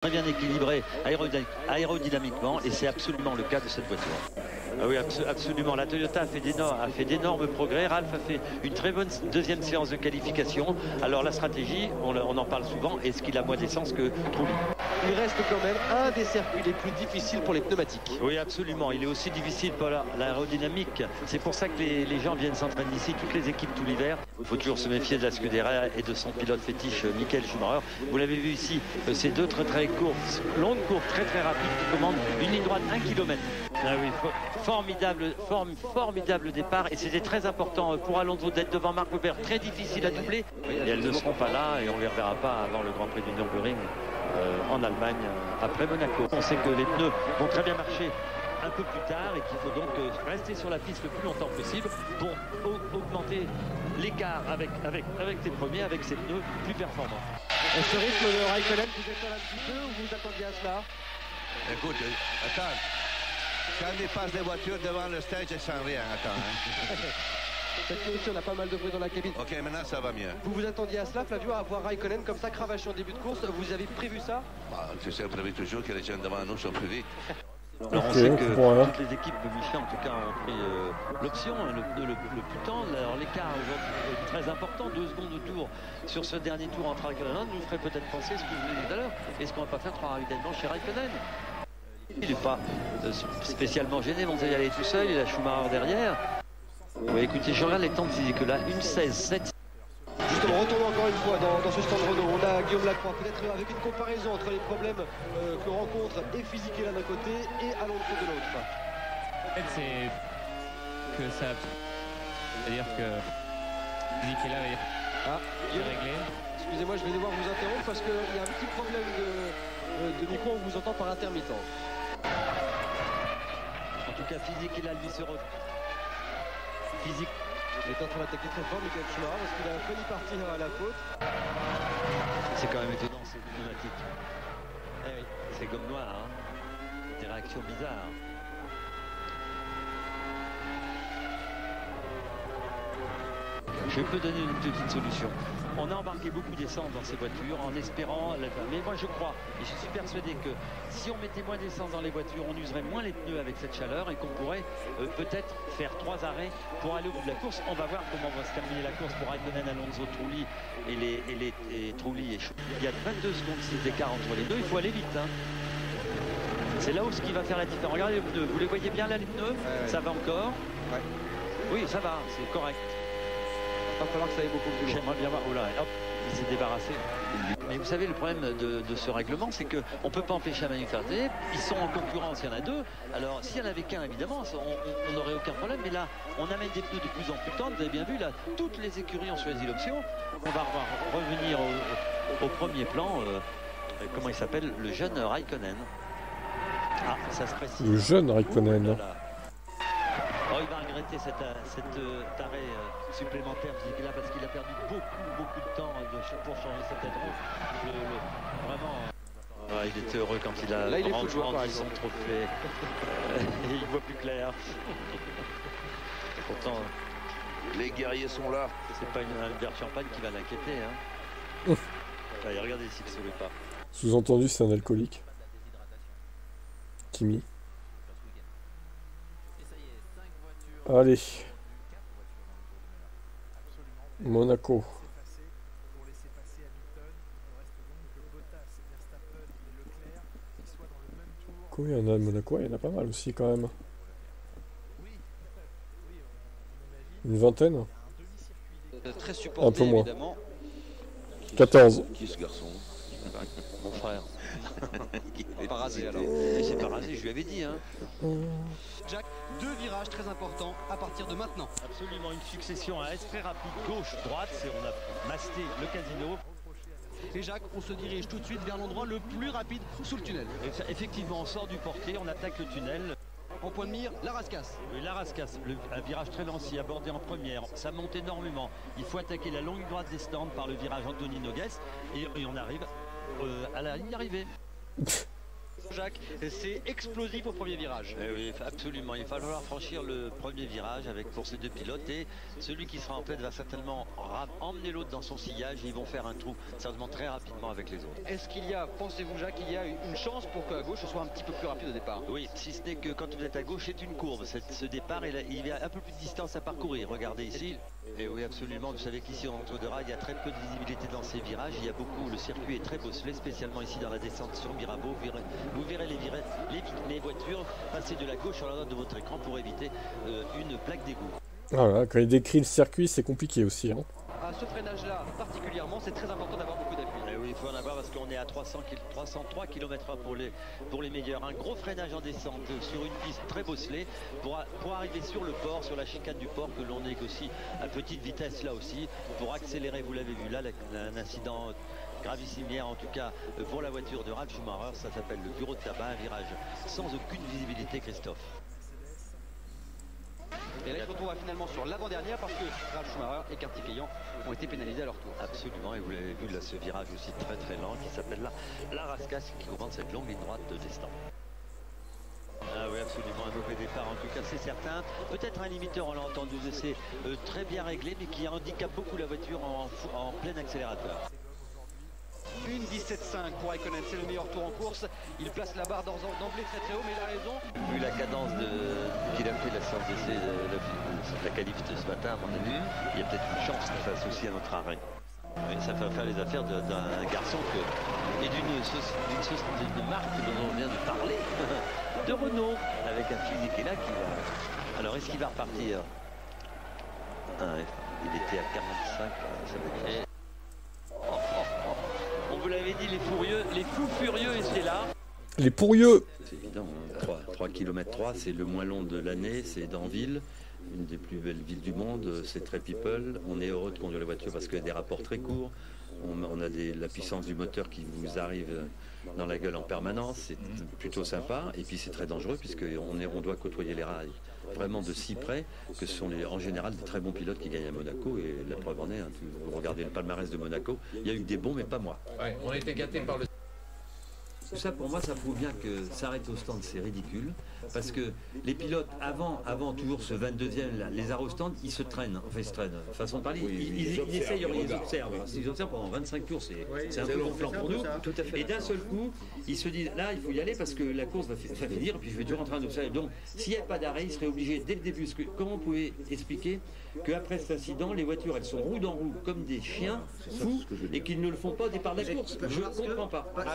Très bien équilibré aérodynamiquement, et c'est absolument le cas de cette voiture. Ah oui, absolument. La Toyota a fait d'énormes progrès. Ralph a fait une très bonne deuxième séance de qualification. Alors la stratégie, on en parle souvent, est-ce qu'il a moins d'essence que Trulli? Il reste quand même un des circuits les plus difficiles pour les pneumatiques. Oui, absolument. Il est aussi difficile pour l'aérodynamique. C'est pour ça que les gens viennent s'entraîner ici, toutes les équipes tout l'hiver. Il faut toujours se méfier de la Scuderia et de son pilote fétiche, Michael Schumacher. Vous l'avez vu ici, ces deux très courtes, longues courses très rapides qui commandent une ligne droite 1 km. Ah oui, formidable départ, et c'était très important pour Alonso d'être devant Marc Webber, très difficile à doubler. Et elles ne seront pas là et on ne les reverra pas avant le Grand Prix du Nürburgring en Allemagne après Monaco. On sait que les pneus vont très bien marcher un peu plus tard et qu'il faut donc rester sur la piste le plus longtemps possible pour augmenter l'écart avec tes premiers, avec ces pneus plus performants. Et ce rythme de Raikkonen, vous étonne un petit peu ou vous attendiez à cela? Écoute, attends. Quand il passe des voitures devant le stage, je sens rien. Attends. Hein. Cette position, on a pas mal de bruit dans la cabine. Ok, maintenant ça va mieux. Vous vous attendiez à cela, Flavio, à voir Raikkonen comme ça cravacher en début de course? Vous avez prévu ça? Tu sais, on prévu toujours que les gens devant nous sont plus vite. Alors on sait que toutes les équipes de Michelin en tout cas ont pris l'option, le plus tendre. Alors l'écart aujourd'hui est très important, 2 secondes de tour sur ce dernier tour entre Raikkonen nous ferait peut-être penser ce que vous venez tout à l'heure. Est-ce qu'on va pas faire 3 ravitaillements chez Raikkonen? Il n'est pas spécialement gêné, on sait y aller tout seul, il a Schumacher derrière. Oui, écoutez, je regarde les temps de physique là, 1:16,7. Justement, retournons encore une fois dans ce stand Renault. On a Guillaume Lacroix, peut-être avec une comparaison entre les problèmes que rencontre et Fisichella d'un côté et Alonso de l'autre. En fait, c'est que ça. C'est-à-dire que Fisichella est réglé. Excusez-moi, je vais devoir vous interrompre parce qu'il y a un petit problème de micro, on vous entend par intermittence. En tout cas, Fisichella lui se Physique. Il est en train d'attaquer très fort Michael Schumacher parce qu'il a failli partir à la faute. C'est quand même étonnant, c'est pneumatique. Eh oui, c'est gomme noire, hein. Des réactions bizarres. Je peux donner une petite solution. On a embarqué beaucoup d'essence dans ces voitures en espérant... Mais moi je crois, et je suis persuadé que si on mettait moins d'essence dans les voitures, on userait moins les pneus avec cette chaleur et qu'on pourrait peut-être faire 3 arrêts pour aller au bout de la course. On va voir comment va se terminer la course pour Raikkonen, Alonso, Trulli et Trulli et Schumacher. Il y a 22 secondes 6 d'écart entre les deux, il faut aller vite. Hein. C'est là où ce qui va faire la différence. Regardez les pneus, vous les voyez bien là les pneus? Ça va encore? Oui, ça va, c'est correct. Il va falloir que ça aille beaucoup plus loin. J'aimerais bien voir. Oh là, hop, il s'est débarrassé. Mais vous savez, le problème de ce règlement, c'est qu'on ne peut pas empêcher la manufacture. Ils sont en concurrence, il y en a 2. Alors, s'il n'y en avait qu'un, évidemment, on n'aurait aucun problème. Mais là, on amène des pneus de plus en plus tendres. Vous avez bien vu, là, toutes les écuries ont choisi l'option. On va revenir au premier plan. Comment il s'appelle? Le jeune Raikkonen. Ah, ça se précise. Le jeune Raikkonen. Oh, il va regretter cet arrêt supplémentaire là parce qu'il a perdu beaucoup de temps pour changer sa tête rouge. Vraiment, il était heureux quand il a rendu son trophée. Il voit plus clair. Pourtant, les guerriers sont là. C'est pas un verre de champagne qui va l'inquiéter. Hein. Allez, regardez s'il ne se met pas. Sous-entendu, c'est un alcoolique. Kimi. Allez. Monaco. Combien il y en a de Monaco? Il y en a pas mal aussi quand même. Une vingtaine? Très supporté, un peu moins. Évidemment. 14. Qui ce garçon? Mon frère. Pas rasé alors. C'est pas rasé, je lui avais dit. Hein. Jacques, 2 virages très importants à partir de maintenant. Absolument, une succession à S très rapide, gauche-droite. On a masté le casino. Et Jacques, on se dirige tout de suite vers l'endroit le plus rapide sous le tunnel. Et effectivement, on sort du portier, on attaque le tunnel. En point de mire, la Rascasse. Oui, la Rascasse, un virage très lancier abordé en première. Ça monte énormément. Il faut attaquer la longue droite des stands par le virage Anthony Nogues. Et on arrive à la ligne d'arrivée. Jacques, c'est explosif au premier virage. Eh oui, absolument. Il va falloir franchir le premier virage pour ces deux pilotes et celui qui sera en tête va certainement emmener l'autre dans son sillage et ils vont faire un trou certainement très rapidement avec les autres. Est-ce qu'il y a, pensez-vous Jacques, il y a une chance pour qu'à gauche ce soit un petit peu plus rapide au départ? Oui, si ce n'est que quand vous êtes à gauche, c'est une courbe. Ce départ, il y a un peu plus de distance à parcourir. Regardez ici. Et oui, absolument. Vous savez qu'ici, en Tour de Rail, il y a très peu de visibilité dans ces virages. Il y a beaucoup, le circuit est très bosselé, spécialement ici dans la descente sur Mirabeau. Vous verrez les voitures passer de la gauche à la droite de votre écran pour éviter une plaque d'égout. Voilà, quand il décrit le circuit, c'est compliqué aussi. Hein. À ce freinage-là, particulièrement, c'est très important d'avoir beaucoup d'appui. Oui, il faut en avoir parce qu'on est à 303 km/h pour les meilleurs. Un gros freinage en descente sur une piste très bosselée pour arriver sur le port, sur la chicane du port que l'on négocie à petite vitesse là aussi pour accélérer. Vous l'avez vu là, un incident gravissime hier en tout cas pour la voiture de Ralf Schumacher. Ça s'appelle le bureau de tabac, un virage sans aucune visibilité, Christophe. Et là, il se retrouve finalement sur l'avant-dernière parce que Ralf Schumacher et Kartikeyan ont été pénalisés à leur tour. Absolument, et vous l'avez vu là, ce virage aussi très très lent qui s'appelle la Rascasse qui commence cette longue ligne droite de descente. Ah oui, absolument, un mauvais départ en tout cas, c'est certain. Peut-être un limiteur, on l'a entendu, c'est très bien réglé, mais qui handicape beaucoup la voiture en plein accélérateur. Une 17,5 pour Raikkonen, c'est le meilleur tour en course. Il place la barre d'emblée très très haut, mais il a raison. Vu la cadence qu'il a fait la séance d'essai, la qualif de ce matin, à mon avis, il y a peut-être une chance qu'il fasse aussi à notre arrêt. Oui, ça fait faire les affaires d'un garçon et d'une marque dont on vient de parler, de Renault, avec un physique qui est là qui va. Alors est-ce qu'il va repartir? Il était à 45, ça veut dire. On vous l'avait dit, les fous furieux étaient là. Les pourrieux. C'est évident, 3 km 3, c'est le moins long de l'année, c'est Danville, une des plus belles villes du monde, c'est très people. On est heureux de conduire la voiture parce qu'il y a des rapports très courts. On a la puissance du moteur qui vous arrive dans la gueule en permanence, c'est plutôt sympa. Et puis c'est très dangereux puisqu'on doit côtoyer les rails vraiment de si près que ce sont en général des très bons pilotes qui gagnent à Monaco. Et la preuve en est, hein, vous regardez le palmarès de Monaco, il y a eu des bons mais pas moi. Ouais, on a été gâtés par le... Tout ça, pour moi, ça prouve bien que s'arrêter au stand, c'est ridicule. Parce que les pilotes, avant toujours ce 22e, là, les arrêts au stand, ils se traînent. Enfin, ils se traînent. Façon de parler, ils essayent, ils observent. S'ils observent pendant 25 tours, c'est un peu gonflant pour nous. Tout à fait. Et d'un seul coup, ils se disent, là, il faut y aller parce que la course va finir, et puis je vais toujours en train d'observer. Donc, s'il n'y a pas d'arrêt, ils seraient obligés dès le début. Comment vous pouvez expliquer qu'après cet incident, les voitures, elles sont roue dans roue comme des chiens fous et qu'ils ne le font pas au départ de la course? Je ne comprends pas.